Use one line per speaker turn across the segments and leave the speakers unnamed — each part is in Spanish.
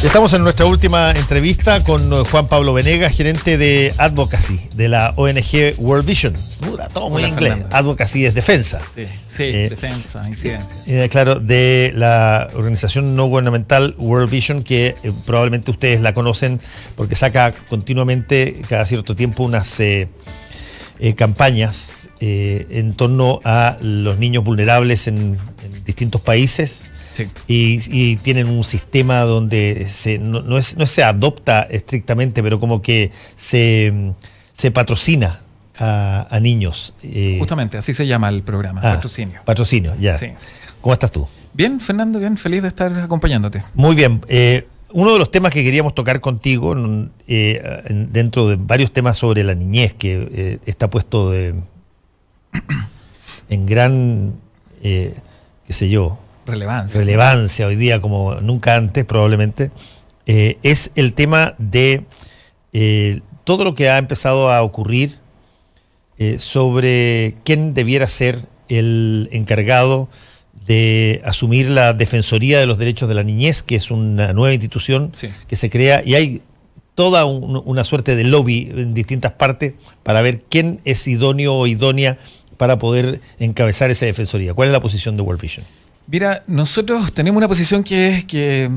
Estamos en nuestra última entrevista con Juan Pablo Venegas, gerente de Advocacy de la ONG World Vision. Todo muy inglés. Fernando. Advocacy es defensa.
Sí, defensa, incidencia.
Claro, de la organización no gubernamental World Vision, que probablemente ustedes la conocen porque saca continuamente, cada cierto tiempo, unas campañas en torno a los niños vulnerables en distintos países. Sí. Y tienen un sistema donde no se adopta estrictamente, pero como que se patrocina a niños.
Justamente, así se llama el programa, patrocinio.
Patrocinio, ya. Sí. ¿Cómo estás tú?
Bien, Fernando, bien, feliz de estar acompañándote.
Muy bien. Uno de los temas que queríamos tocar contigo, dentro de varios temas sobre la niñez, que está puesto en gran, qué sé yo, relevancia hoy día como nunca antes probablemente, es el tema de todo lo que ha empezado a ocurrir sobre quién debiera ser el encargado de asumir la Defensoría de los Derechos de la Niñez, que es una nueva institución que se crea, y hay toda una suerte de lobby en distintas partes para ver quién es idóneo o idónea para poder encabezar esa defensoría. ¿Cuál es la posición de World Vision?
Mira, nosotros tenemos una posición que es que,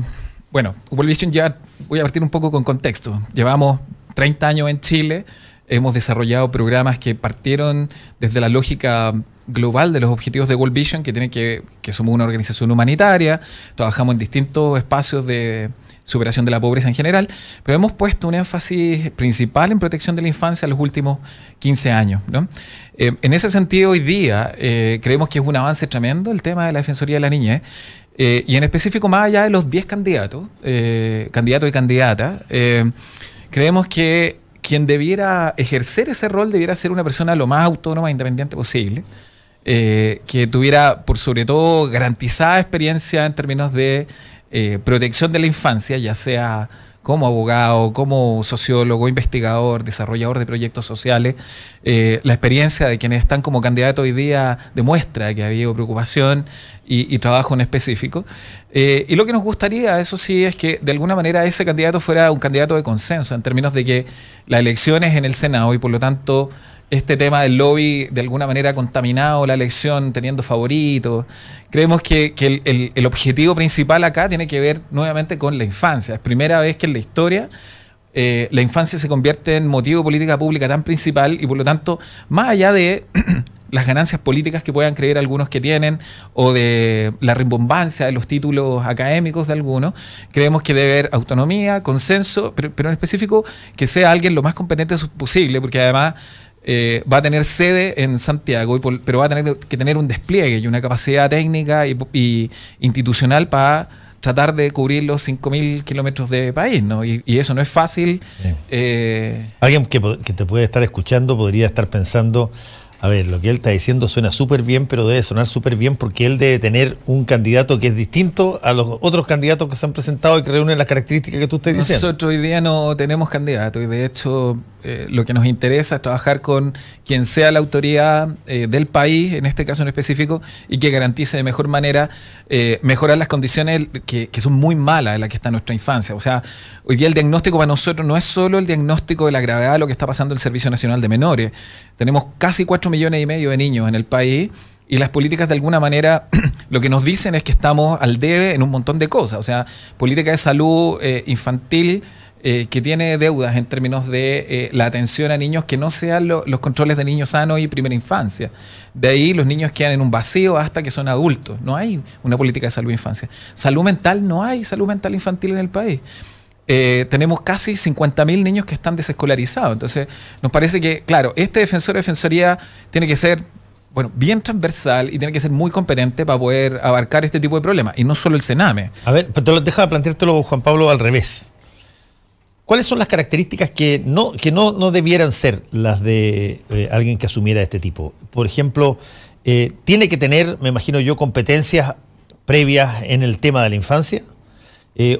bueno, World Vision ya, voy a partir un poco con contexto. Llevamos 30 años en Chile, hemos desarrollado programas que partieron desde la lógica global de los objetivos de World Vision, que tiene que somos una organización humanitaria, trabajamos en distintos espacios de superación de la pobreza en general, pero hemos puesto un énfasis principal en protección de la infancia en los últimos 15 años, ¿no? En ese sentido, hoy día creemos que es un avance tremendo el tema de la Defensoría de la Niñez, y en específico, más allá de los 10 candidatos y candidatas, creemos que quien debiera ejercer ese rol debiera ser una persona lo más autónoma e independiente posible, que tuviera, por sobre todo, garantizada experiencia en términos de protección de la infancia, ya sea como abogado, como sociólogo, investigador, desarrollador de proyectos sociales. La experiencia de quienes están como candidatos hoy día demuestra que ha habido preocupación y trabajo en específico. Y lo que nos gustaría, eso sí, es que de alguna manera ese candidato fuera un candidato de consenso, en términos de que las elecciones en el Senado y por lo tanto este tema del lobby de alguna manera ha contaminado la elección teniendo favoritos. Creemos que el objetivo principal acá tiene que ver nuevamente con la infancia. Es primera vez que en la historia la infancia se convierte en motivo de política pública tan principal y por lo tanto, más allá de las ganancias políticas que puedan creer algunos que tienen o de la rimbombancia de los títulos académicos de algunos, creemos que debe haber autonomía, consenso, pero en específico que sea alguien lo más competente posible, porque además va a tener sede en Santiago, pero va a tener que tener un despliegue y una capacidad técnica y institucional para tratar de cubrir los 5.000 kilómetros de país, ¿no? Y eso no es fácil.
Alguien que te puede estar escuchando podría estar pensando, a ver, lo que él está diciendo suena súper bien, pero debe sonar súper bien porque él debe tener un candidato que es distinto a los otros candidatos que se han presentado y que reúnen las características que tú estás diciendo.
Nosotros hoy día no tenemos candidato y de hecho lo que nos interesa es trabajar con quien sea la autoridad del país, en este caso en específico, y que garantice de mejor manera mejorar las condiciones que son muy malas en las que está nuestra infancia. O sea, hoy día el diagnóstico para nosotros no es solo el diagnóstico de la gravedad de lo que está pasando en el Servicio Nacional de Menores. Tenemos casi 4,5 millones de niños en el país y las políticas de alguna manera lo que nos dicen es que estamos al debe en un montón de cosas. O sea, política de salud infantil que tiene deudas en términos de la atención a niños que no sean los controles de niños sanos y primera infancia. De ahí los niños quedan en un vacío hasta que son adultos. No hay una política de salud infancia. Salud mental, no hay salud mental infantil en el país. Tenemos casi 50.000 niños que están desescolarizados. Entonces, nos parece que, claro, este defensor de defensoría tiene que ser, bueno, bien transversal y tiene que ser muy competente para poder abarcar este tipo de problemas. Y no solo el Sename.
A ver, pero déjame planteártelo, Juan Pablo, al revés. ¿Cuáles son las características que no debieran ser las de alguien que asumiera este tipo? Por ejemplo, ¿tiene que tener, me imagino yo, competencias previas en el tema de la infancia?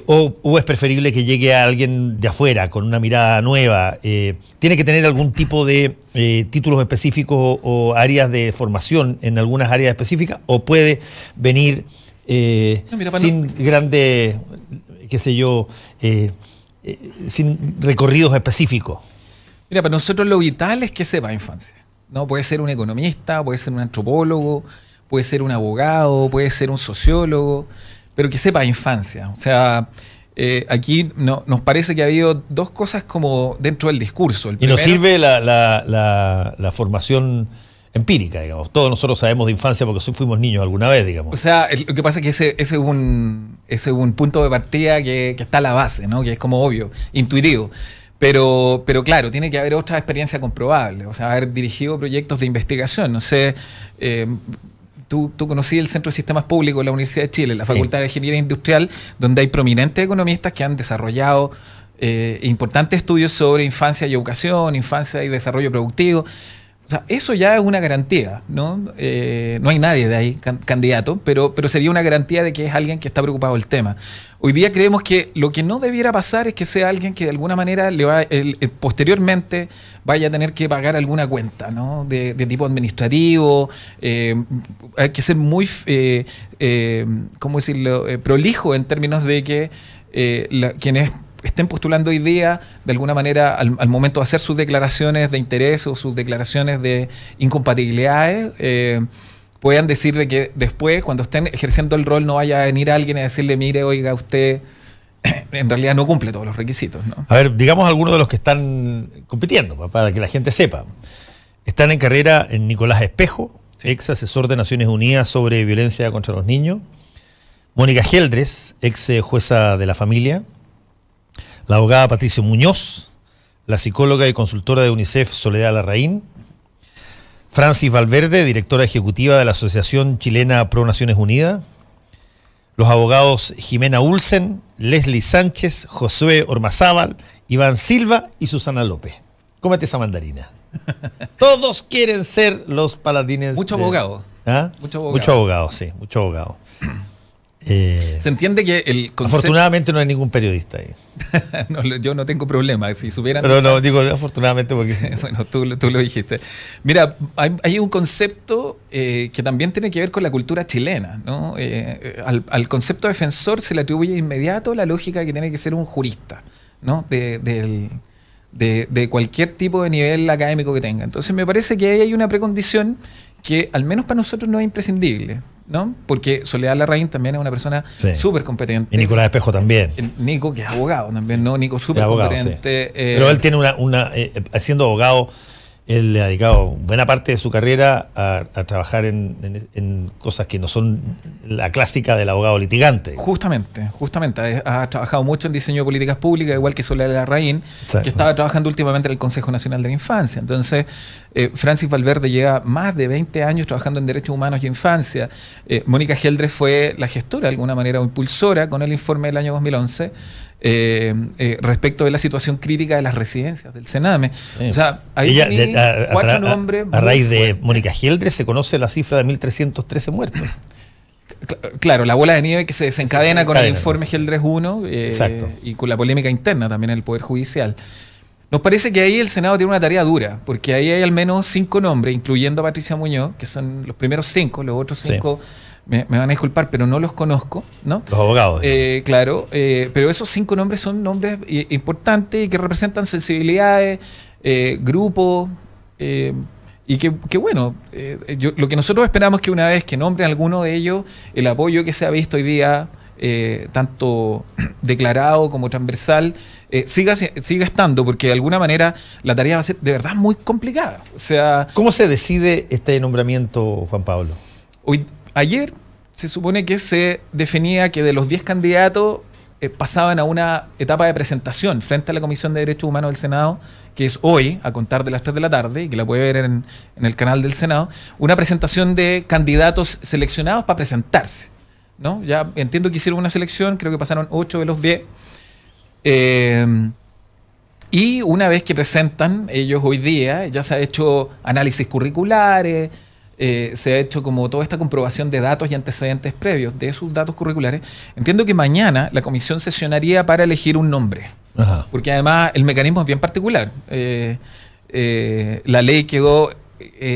¿O es preferible que llegue a alguien de afuera con una mirada nueva? ¿Tiene que tener algún tipo de títulos específicos o áreas de formación en algunas áreas específicas? ¿O puede venir sin grande qué sé yo, sin recorridos específicos.
Mira, para nosotros lo vital es que sepa infancia, ¿no? Puede ser un economista, puede ser un antropólogo, puede ser un abogado, puede ser un sociólogo, pero que sepa infancia. O sea, aquí nos parece que ha habido dos cosas como dentro del discurso.
Y nos sirve la formación empírica, digamos. Todos nosotros sabemos de infancia porque fuimos niños alguna vez, digamos.
O sea, lo que pasa es que ese es un punto de partida que está a la base, ¿no? Que es como obvio, intuitivo. Pero claro, tiene que haber otra experiencia comprobable, o sea, haber dirigido proyectos de investigación. No sé, tú conocí el Centro de Sistemas Públicos de la Universidad de Chile, la Facultad de Ingeniería Industrial, donde hay prominentes economistas que han desarrollado importantes estudios sobre infancia y educación, infancia y desarrollo productivo. O sea, eso ya es una garantía, ¿no? No hay nadie de ahí candidato, pero sería una garantía de que es alguien que está preocupado del tema. Hoy día creemos que lo que no debiera pasar es que sea alguien que de alguna manera posteriormente vaya a tener que pagar alguna cuenta, ¿no? De tipo administrativo. Hay que ser muy, ¿cómo decirlo?, prolijo en términos de que quienes estén postulando hoy día, de alguna manera, al momento de hacer sus declaraciones de interés o sus declaraciones de incompatibilidades, puedan decir de que después, cuando estén ejerciendo el rol, no vaya a venir alguien a decirle, mire, oiga, usted en realidad no cumple todos los requisitos, ¿no?
A ver, digamos algunos de los que están compitiendo, para que la gente sepa. Están en carrera en Nicolás Espejo, sí, ex asesor de Naciones Unidas sobre violencia contra los niños. Mónica Geldres, ex jueza de la familia. La abogada Patricia Muñoz, la psicóloga y consultora de UNICEF Soledad Larraín, Francis Valverde, directora ejecutiva de la Asociación Chilena Pro Naciones Unidas, los abogados Jimena Ulsen, Leslie Sánchez, Josué Ormazábal, Iván Silva y Susana López. Cómete esa mandarina. Todos quieren ser los paladines.
Mucho abogado.
¿Ah? Mucho abogado, sí, mucho abogado.
Se entiende que el concepto...
Afortunadamente no hay ningún periodista ahí.
No, yo no tengo problema. Si supieran...
Pero no, digo afortunadamente porque...
Bueno, tú lo dijiste. Mira, hay un concepto que también tiene que ver con la cultura chilena, ¿no? Al concepto defensor se le atribuye de inmediato la lógica que tiene que ser un jurista, ¿no? De cualquier tipo de nivel académico que tenga. Entonces me parece que ahí hay una precondición que al menos para nosotros no es imprescindible, ¿no? Porque Soledad Larraín también es una persona súper competente.
Y Nicolás Espejo también.
Nico, que es abogado también, ¿no? Nico súper competente.
Sí. Pero él tiene siendo abogado, él le ha dedicado buena parte de su carrera a trabajar en cosas que no son la clásica del abogado litigante.
Justamente. Ha trabajado mucho en diseño de políticas públicas, igual que Soledad Larraín, que estaba trabajando últimamente en el Consejo Nacional de la Infancia. Entonces, Francis Valverde lleva más de 20 años trabajando en derechos humanos y infancia. Mónica Geldres fue la gestora, de alguna manera, o impulsora, con el informe del año 2011, respecto de la situación crítica de las residencias del Sename. O sea, ahí cuatro nombres.
A raíz de Mónica Geldres se conoce la cifra de 1.313 muertos.
Claro, la bola de nieve que se desencadena con el informe Geldres 1 y con la polémica interna también en el Poder Judicial. Nos parece que ahí el Senado tiene una tarea dura, porque ahí hay al menos 5 nombres, incluyendo a Patricia Muñoz, que son los primeros 5, los otros 5... Sí. Me van a disculpar, pero no los conozco, ¿no?
Los abogados.
Claro, pero esos 5 nombres son nombres importantes y que representan sensibilidades, grupos, y que bueno, lo que nosotros esperamos es que una vez que nombren alguno de ellos, el apoyo que se ha visto hoy día, tanto declarado como transversal, siga estando, porque de alguna manera la tarea va a ser de verdad muy complicada. O sea,
¿cómo se decide este nombramiento, Juan Pablo?
Ayer se supone que se definía que de los 10 candidatos pasaban a una etapa de presentación frente a la Comisión de Derechos Humanos del Senado, que es hoy, a contar de las 3 de la tarde, y que la puede ver en el canal del Senado, una presentación de candidatos seleccionados para presentarse, ¿no? Ya entiendo que hicieron una selección, creo que pasaron 8 de los 10. Y una vez que presentan ellos hoy día, ya se ha hecho análisis curriculares, se ha hecho como toda esta comprobación de datos y antecedentes previos de sus datos curriculares. Entiendo que mañana la comisión sesionaría para elegir un nombre. Ajá. Porque además el mecanismo es bien particular. La ley quedó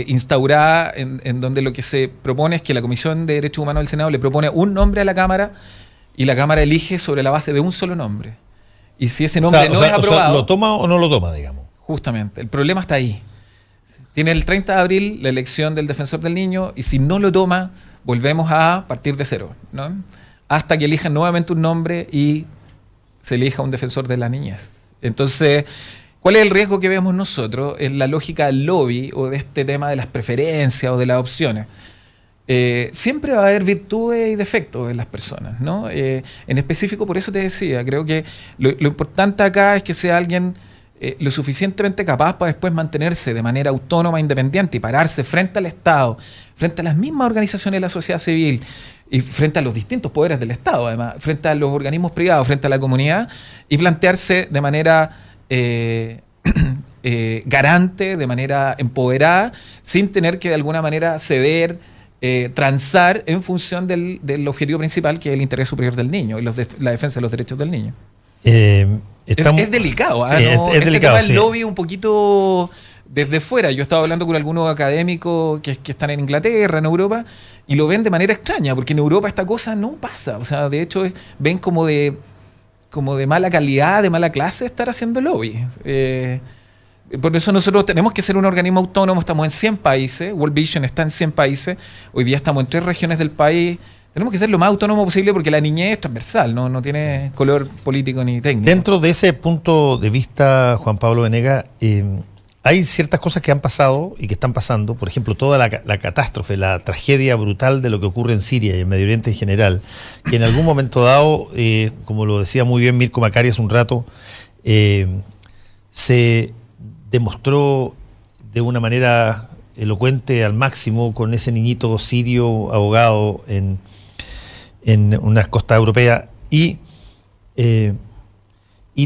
instaurada en donde lo que se propone es que la Comisión de Derechos Humanos del Senado le propone un nombre a la Cámara y la Cámara elige sobre la base de un solo nombre. Y si ese nombre es aprobado...
¿lo toma o no lo toma, digamos?
Justamente, el problema está ahí. Tiene el 30 de abril la elección del defensor del niño y si no lo toma, volvemos a partir de cero, ¿no? Hasta que elijan nuevamente un nombre y se elija un defensor de la niñez. Entonces, ¿cuál es el riesgo que vemos nosotros en la lógica del lobby o de este tema de las preferencias o de las opciones? Siempre va a haber virtudes y defectos en las personas, ¿no? En específico, por eso te decía, creo que lo importante acá es que sea alguien lo suficientemente capaz para después mantenerse de manera autónoma, independiente y pararse frente al Estado, frente a las mismas organizaciones de la sociedad civil y frente a los distintos poderes del Estado, además, frente a los organismos privados, frente a la comunidad y plantearse de manera garante, de manera empoderada, sin tener que de alguna manera ceder, transar en función del objetivo principal, que es el interés superior del niño y la defensa de los derechos del niño. Es delicado,
sí,
¿no?
es delicado,
tema del lobby un poquito desde fuera. Yo estaba hablando con algunos académicos que están en Inglaterra, en Europa, y lo ven de manera extraña, porque en Europa esta cosa no pasa. O sea, de hecho, ven como de mala calidad, de mala clase estar haciendo lobby. Por eso nosotros tenemos que ser un organismo autónomo. Estamos en 100 países, World Vision está en 100 países, hoy día estamos en 3 regiones del país. Tenemos que ser lo más autónomo posible porque la niñez es transversal, no tiene color político ni técnico.
Dentro de ese punto de vista, Juan Pablo Venegas, hay ciertas cosas que han pasado y que están pasando, por ejemplo, toda la catástrofe, la tragedia brutal de lo que ocurre en Siria y en Medio Oriente en general, que en algún momento dado, como lo decía muy bien Mirko Macari hace un rato, se demostró de una manera elocuente al máximo con ese niñito sirio ahogado en unas costas europeas y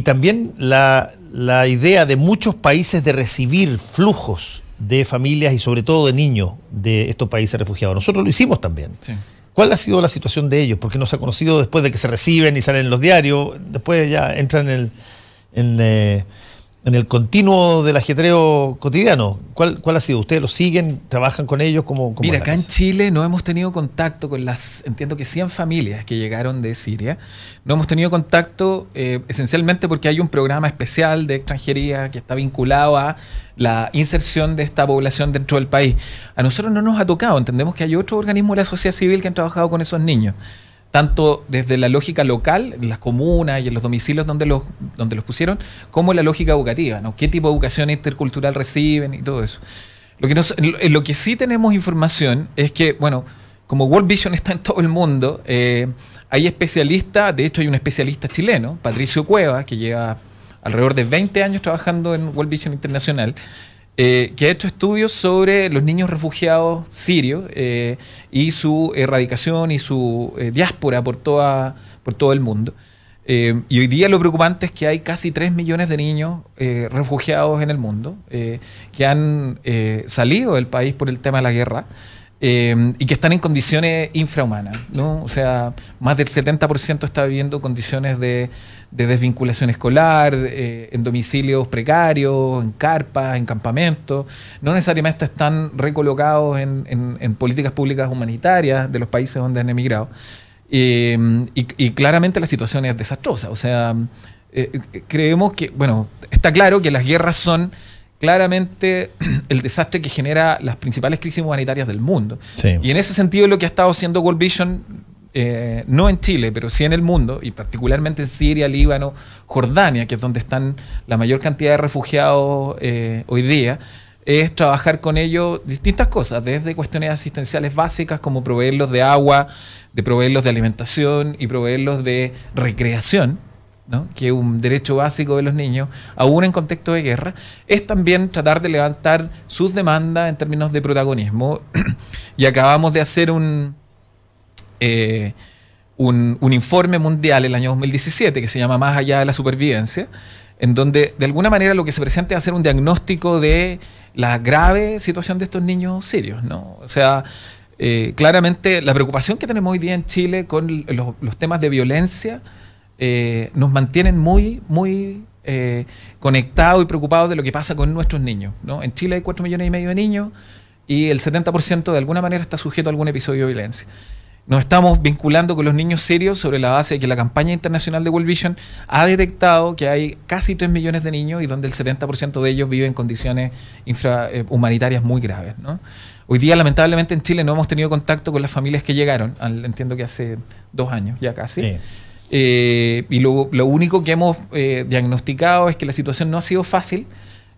también la idea de muchos países de recibir flujos de familias y sobre todo de niños de estos países refugiados. Nosotros lo hicimos también. Sí. ¿Cuál ha sido la situación de ellos? Porque no se ha conocido después de que se reciben y salen en los diarios, después ya entran en el continuo del ajetreo cotidiano. ¿Cuál ha sido? ¿Ustedes lo siguen? ¿Trabajan con ellos?
Mira, acá en Chile no hemos tenido contacto con entiendo que 100 familias que llegaron de Siria. No hemos tenido contacto esencialmente porque hay un programa especial de extranjería que está vinculado a la inserción de esta población dentro del país. A nosotros no nos ha tocado. Entendemos que hay otros organismos de la sociedad civil que han trabajado con esos niños, tanto desde la lógica local, en las comunas y en los domicilios donde los pusieron, como en la lógica educativa, ¿no? ¿Qué tipo de educación intercultural reciben y todo eso? Lo que sí tenemos información es que, bueno, como World Vision está en todo el mundo, hay especialistas, de hecho hay un especialista chileno, Patricio Cueva, que lleva alrededor de 20 años trabajando en World Vision Internacional, que ha hecho estudios sobre los niños refugiados sirios y su erradicación y su diáspora por todo el mundo. Y hoy día lo preocupante es que hay casi 3 millones de niños refugiados en el mundo que han salido del país por el tema de la guerra y que están en condiciones infrahumanas, ¿no? O sea, más del 70% está viviendo condiciones de desvinculación escolar, en domicilios precarios, en carpas, en campamentos. No necesariamente están recolocados en políticas públicas humanitarias de los países donde han emigrado. Y claramente la situación es desastrosa. O sea, creemos que, bueno, está claro que las guerras son claramente el desastre que genera las principales crisis humanitarias del mundo. Sí. Y en ese sentido lo que ha estado haciendo World Vision, no en Chile, pero sí en el mundo, y particularmente en Siria, Líbano, Jordania, que es donde están la mayor cantidad de refugiados hoy día, es trabajar con ellos distintas cosas, desde cuestiones asistenciales básicas como proveerlos de agua, de proveerlos de alimentación y proveerlos de recreación, ¿no? Que es un derecho básico de los niños, aún en contexto de guerra. Es también tratar de levantar sus demandas en términos de protagonismo. Y acabamos de hacer un informe mundial el año 2017 que se llama Más allá de la supervivencia, en donde de alguna manera lo que se presenta es hacer un diagnóstico de la grave situación de estos niños sirios, ¿no? O sea, claramente la preocupación que tenemos hoy día en Chile con los temas de violencia nos mantienen muy conectados y preocupados de lo que pasa con nuestros niños, ¿no? En Chile hay 4,5 millones de niños y el 70% de alguna manera está sujeto a algún episodio de violencia. nos estamos vinculando con los niños sirios sobre la base de que la campaña internacional de World Vision ha detectado que hay casi 3 millones de niños y donde el 70% de ellos viven en condiciones humanitarias muy graves, ¿no? Hoy día, lamentablemente, en Chile no hemos tenido contacto con las familias que llegaron, entiendo que hace 2 años ya casi. Sí. Y lo único que hemos diagnosticado es que la situación no ha sido fácil,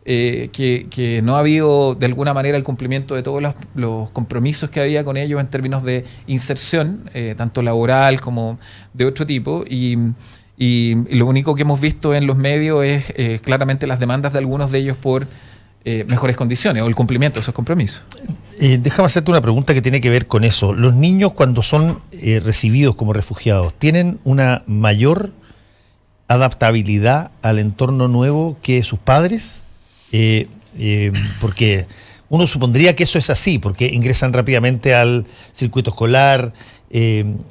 que no ha habido de alguna manera el cumplimiento de todos los compromisos que había con ellos en términos de inserción, tanto laboral como de otro tipo, y lo único que hemos visto en los medios es claramente las demandas de algunos de ellos por mejores condiciones o el cumplimiento de esos compromisos.
Déjame hacerte una pregunta que tiene que ver con eso. Los niños, cuando son recibidos como refugiados, ¿tienen una mayor adaptabilidad al entorno nuevo que sus padres? Porque uno supondría que eso es así, porque ingresan rápidamente al circuito escolar,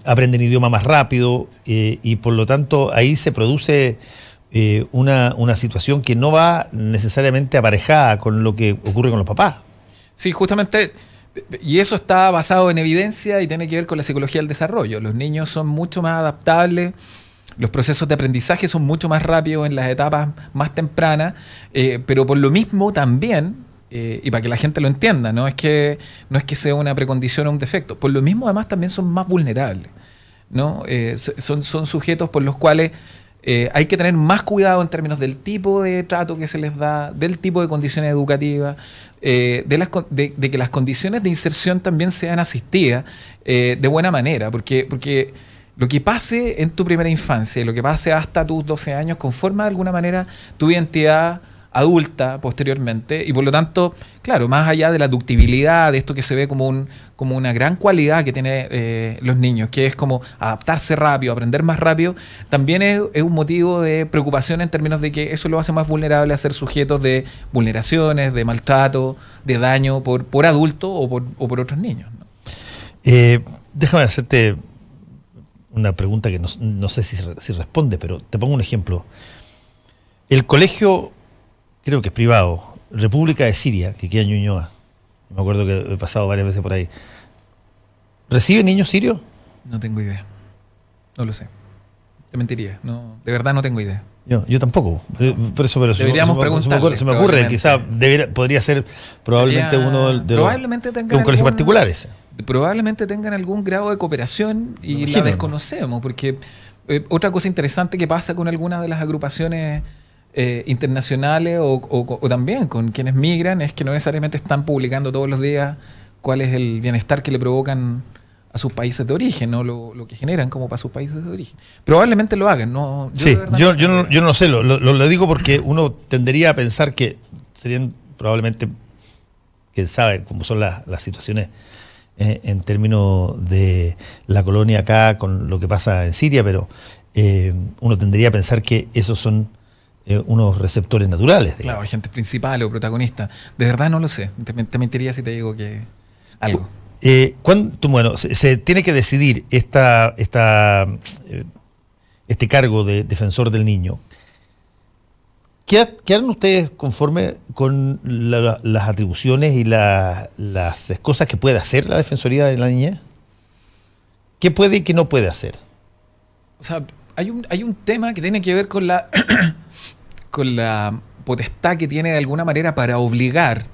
aprenden idioma más rápido, y por lo tanto ahí se produce una situación que no va necesariamente aparejada con lo que ocurre con los papás.
Sí, justamente, y eso está basado en evidencia y tiene que ver con la psicología del desarrollo. Los niños son mucho más adaptables. Los procesos de aprendizaje son mucho más rápidos en las etapas más tempranas, pero por lo mismo también, y para que la gente lo entienda, no es que sea una precondición o un defecto, por lo mismo además también son más vulnerables, ¿no? Son sujetos por los cuales hay que tener más cuidado en términos del tipo de trato que se les da, del tipo de condiciones educativas, de que las condiciones de inserción también sean asistidas de buena manera, porque lo que pase en tu primera infancia y lo que pase hasta tus 12 años conforma de alguna manera tu identidad adulta posteriormente, y por lo tanto, claro, más allá de la ductibilidad, de esto que se ve como una gran cualidad que tienen los niños, que es como adaptarse rápido, aprender más rápido, también es un motivo de preocupación en términos de que eso lo hace más vulnerable a ser sujetos de vulneraciones, de maltrato, de daño por adultos o por otros niños, ¿no?
Déjame hacerte una pregunta que no sé si responde, pero te pongo un ejemplo. El colegio, creo que es privado, República de Siria, que queda en Ñuñoa, me acuerdo que he pasado varias veces por ahí, ¿recibe niños sirios?
No tengo idea, no lo sé, te mentiría, no, de verdad no tengo idea.
Yo tampoco, pero
deberíamos preguntarle.
Se me ocurre, quizá podría ser probablemente uno de un colegio particular ese.
Probablemente tengan algún grado de cooperación y la desconocemos, porque otra cosa interesante que pasa con algunas de las agrupaciones internacionales o también con quienes migran es que no necesariamente están publicando todos los días cuál es el bienestar que le provocan a sus países de origen, ¿no? Lo que generan como para sus países de origen. Probablemente lo hagan, ¿no?
Yo no lo sé, lo digo porque uno tendería a pensar que serían probablemente, quién sabe cómo son las situaciones en términos de la colonia acá con lo que pasa en Siria, pero uno tendería a pensar que esos son unos receptores naturales.
Claro, agentes principales o protagonistas. De verdad no lo sé. Te mentiría si te digo que algo.
Bueno, se tiene que decidir este cargo de defensor del niño. ¿Quedan ustedes conforme con las atribuciones y las cosas que puede hacer la Defensoría de la Niñez? ¿Qué puede y qué no puede hacer?
O sea, hay un tema que tiene que ver con la potestad que tiene de alguna manera para obligar,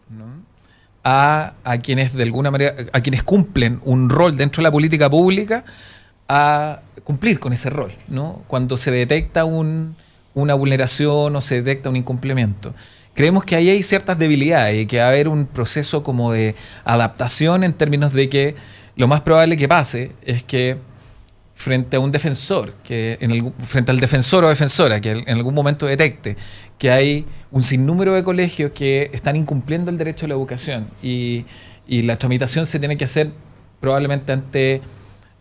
¿no?, a quienes de alguna manera, a quienes cumplen un rol dentro de la política pública a cumplir con ese rol, ¿no? Cuando se detecta una vulneración o se detecta un incumplimiento. Creemos que ahí hay ciertas debilidades y que va a haber un proceso como de adaptación en términos de que lo más probable que pase es que frente a un defensor, frente al defensor o defensora que en algún momento detecte que hay un sinnúmero de colegios que están incumpliendo el derecho a la educación y la tramitación se tiene que hacer probablemente ante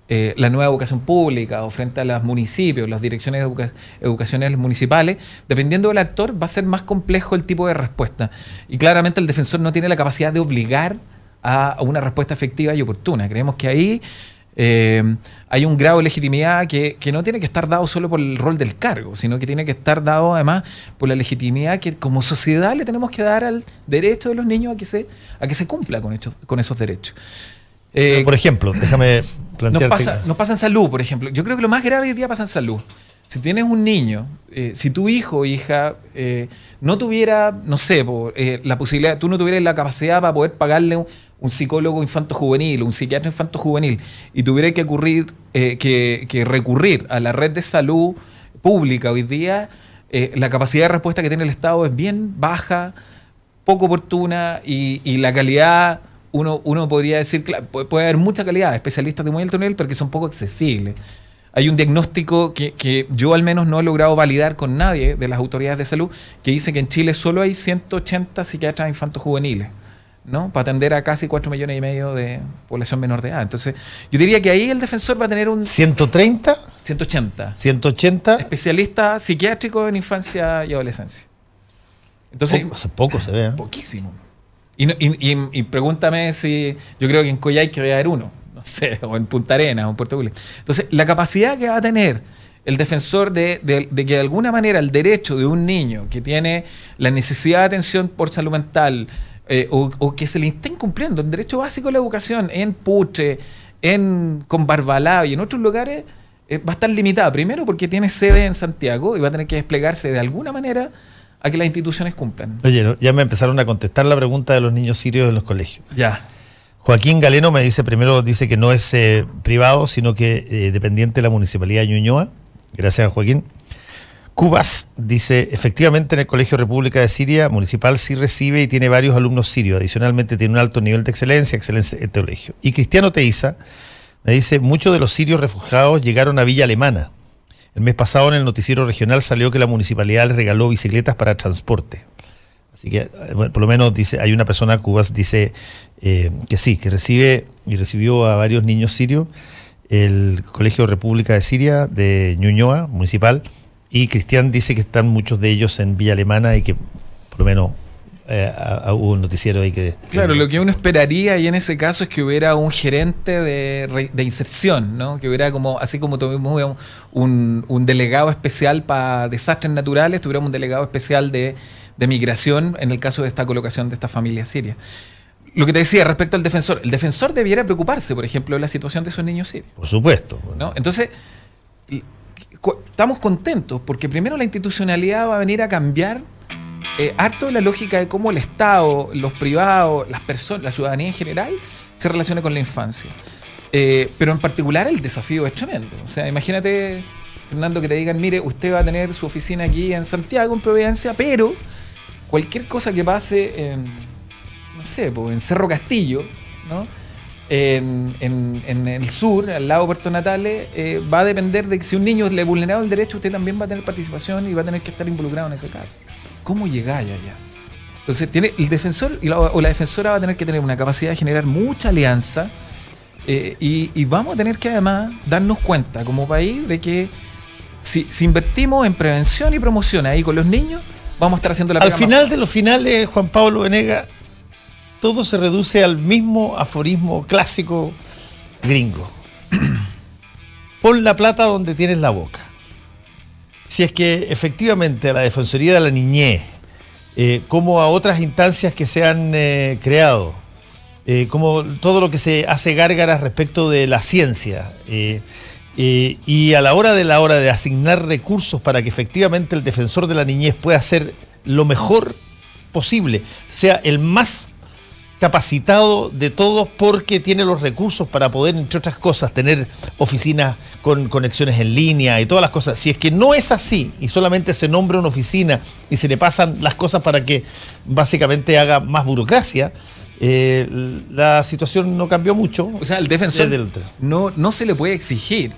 la nueva educación pública o frente a los municipios, las direcciones educacionales municipales, dependiendo del actor va a ser más complejo el tipo de respuesta. Y claramente el defensor no tiene la capacidad de obligar a una respuesta efectiva y oportuna. Creemos que ahí hay un grado de legitimidad que no tiene que estar dado solo por el rol del cargo, sino que tiene que estar dado además por la legitimidad que como sociedad le tenemos que dar al derecho de los niños a que se cumpla con esos derechos.
Por ejemplo, déjame
Nos pasa en salud, por ejemplo. Yo creo que lo más grave hoy día pasa en salud. Si tienes un niño, si tu hijo o hija no tuviera, no sé, la posibilidad, tú no tuvieras la capacidad para poder pagarle un psicólogo infanto-juvenil, un psiquiatra infanto-juvenil, y tuviera que recurrir a la red de salud pública hoy día, la capacidad de respuesta que tiene el Estado es bien baja, poco oportuna, y la calidad, uno podría decir, claro, puede haber mucha calidad, especialistas de muy alto nivel, pero que son poco accesibles. Hay un diagnóstico que yo al menos no he logrado validar con nadie de las autoridades de salud, que dice que en Chile solo hay 180 psiquiatras infantos juveniles, ¿no? Para atender a casi 4,5 millones de población menor de edad. Entonces, yo diría que ahí el defensor va a tener un...
¿130?
180.
180.
Especialista psiquiátrico en infancia y adolescencia. Entonces,
poco se ve, ¿eh?
Poquísimo. Y pregúntame si... Yo creo que en Coyhaique debe haber uno. No sé, o en Punta Arenas, o en Puerto Williams. Entonces, la capacidad que va a tener el defensor de que de alguna manera el derecho de un niño que tiene la necesidad de atención por salud mental o que se le está incumpliendo el derecho básico a la educación en Putre, con Barbalao y en otros lugares, va a estar limitada. Primero porque tiene sede en Santiago y va a tener que desplegarse de alguna manera a que las instituciones cumplan.
Oye, ya me empezaron a contestar la pregunta de los niños sirios en los colegios.
Ya.
Joaquín Galeno me dice, primero dice que no es privado, sino que dependiente de la Municipalidad de Ñuñoa. Gracias, Joaquín. Cubas dice, efectivamente en el Colegio República de Siria Municipal sí recibe y tiene varios alumnos sirios. Adicionalmente tiene un alto nivel de excelencia en el colegio. Y Cristiano Teiza me dice, muchos de los sirios refugiados llegaron a Villa Alemana. El mes pasado en el noticiero regional salió que la municipalidad les regaló bicicletas para transporte. Así que, bueno, por lo menos dice, hay una persona, Cubas, dice que sí, que recibe y recibió a varios niños sirios el Colegio República de Siria de Ñuñoa, municipal, y Cristian dice que están muchos de ellos en Villa Alemana y que por lo menos hubo un noticiero ahí que...
Claro, lo que uno esperaría y en ese caso es que hubiera un gerente de inserción, ¿no? Que hubiera como, así como tuvimos un delegado especial para desastres naturales, tuviéramos un delegado especial de migración en el caso de esta colocación de estas familias sirias. Lo que te decía respecto al defensor, el defensor debiera preocuparse, por ejemplo, de la situación de esos niños sirios.
Por supuesto.
¿No? Entonces, estamos contentos porque primero la institucionalidad va a venir a cambiar harto de la lógica de cómo el Estado, los privados, las personas, la ciudadanía en general se relaciona con la infancia. Pero en particular el desafío es tremendo. O sea, imagínate, Fernando, que te digan, mire, usted va a tener su oficina aquí en Santiago, en Providencia, pero cualquier cosa que pase no sé, en Cerro Castillo, ¿no? En el sur, al lado de Puerto Natales, va a depender de que si un niño le vulnerado el derecho, usted también va a tener participación y va a tener que estar involucrado en ese caso. ¿Cómo llegáis allá? Entonces, el defensor o la defensora va a tener que tener una capacidad de generar mucha alianza y vamos a tener que además darnos cuenta como país de que si invertimos en prevención y promoción ahí con los niños, vamos a estar haciendo la pega.
Al final de los finales, Juan Pablo Venegas, todo se reduce al mismo aforismo clásico gringo. Pon la plata donde tienes la boca. Si es que efectivamente a la Defensoría de la Niñez, como a otras instancias que se han creado, como todo lo que se hace gárgaras respecto de la ciencia, y a la hora de asignar recursos para que efectivamente el defensor de la niñez pueda hacer lo mejor posible, sea el más capacitado de todos porque tiene los recursos para poder, entre otras cosas, tener oficinas con conexiones en línea y todas las cosas. Si es que no es así y solamente se nombra una oficina y se le pasan las cosas para que básicamente haga más burocracia, la situación no cambió mucho.
O sea, el defensor no se le puede exigir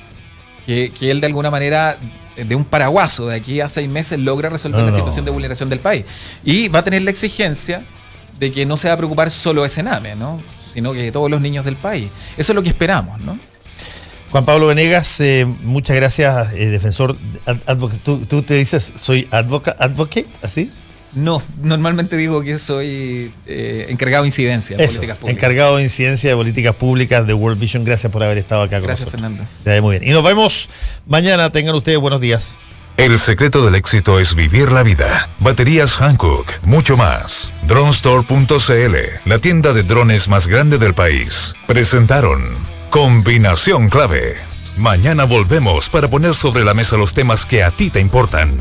que él de alguna manera, de un paraguaso, de aquí a 6 meses logra resolver la situación de vulneración del país. Y va a tener la exigencia de que no se va a preocupar solo ese NAME, ¿no? Sino que todos los niños del país. Eso es lo que esperamos, ¿no?
Juan Pablo Venegas, muchas gracias, defensor. ¿Tú te dices, soy advocate, así?
No, normalmente digo que soy encargado de incidencia de políticas públicas.
Encargado de incidencia de políticas públicas de World Vision. Gracias por haber estado acá con nosotros.
Gracias, Fernando.
Muy bien. Y nos vemos mañana. Tengan ustedes buenos días.
El secreto del éxito es vivir la vida. Baterías Hankook, mucho más. Dronestore.cl, la tienda de drones más grande del país. Presentaron Combinación clave. Mañana volvemos para poner sobre la mesa los temas que a ti te importan.